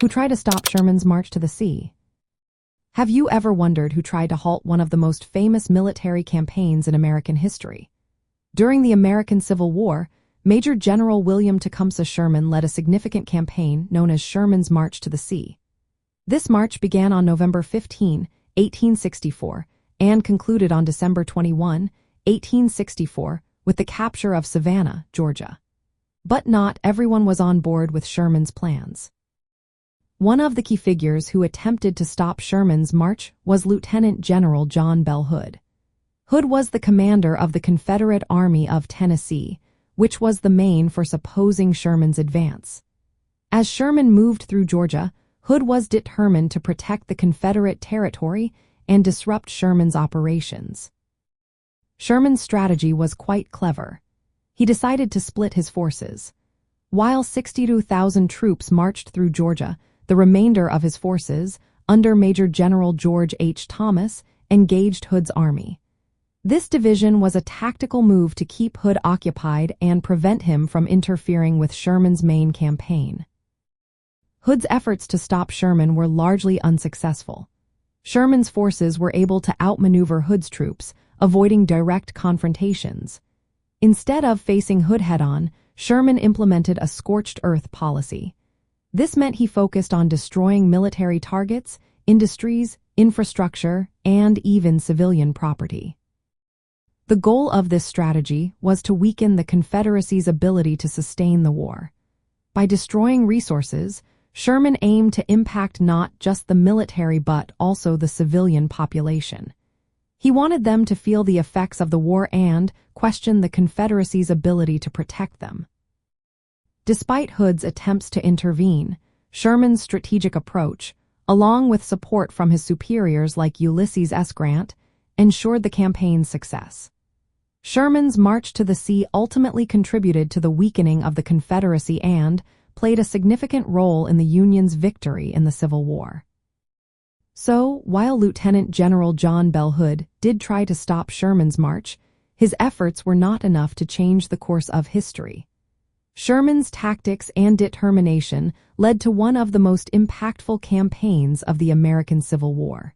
who tried to stop Sherman's march to the sea. Have you ever wondered who tried to halt one of the most famous military campaigns in American history? During the American Civil War, Major General William Tecumseh Sherman led a significant campaign known as Sherman's March to the Sea. This march began on November 15, 1864, and concluded on December 21, 1864, with the capture of Savannah, Georgia. But not everyone was on board with Sherman's plans. One of the key figures who attempted to stop Sherman's march was Lieutenant General John Bell Hood. Hood was the commander of the Confederate Army of Tennessee, which was the main force opposing Sherman's advance. As Sherman moved through Georgia, Hood was determined to protect the Confederate territory and disrupt Sherman's operations. Sherman's strategy was quite clever. He decided to split his forces. While 62,000 troops marched through Georgia, the remainder of his forces, under Major General George H. Thomas, engaged Hood's army. This division was a tactical move to keep Hood occupied and prevent him from interfering with Sherman's main campaign. Hood's efforts to stop Sherman were largely unsuccessful. Sherman's forces were able to outmaneuver Hood's troops, avoiding direct confrontations. Instead of facing Hood head-on, Sherman implemented a scorched earth policy. This meant he focused on destroying military targets, industries, infrastructure, and even civilian property. The goal of this strategy was to weaken the Confederacy's ability to sustain the war. By destroying resources, Sherman aimed to impact not just the military but also the civilian population. He wanted them to feel the effects of the war and question the Confederacy's ability to protect them. Despite Hood's attempts to intervene, Sherman's strategic approach, along with support from his superiors like Ulysses S. Grant, ensured the campaign's success. Sherman's march to the sea ultimately contributed to the weakening of the Confederacy and played a significant role in the Union's victory in the Civil War. So, while Lieutenant General John Bell Hood did try to stop Sherman's march, his efforts were not enough to change the course of history. Sherman's tactics and determination led to one of the most impactful campaigns of the American Civil War.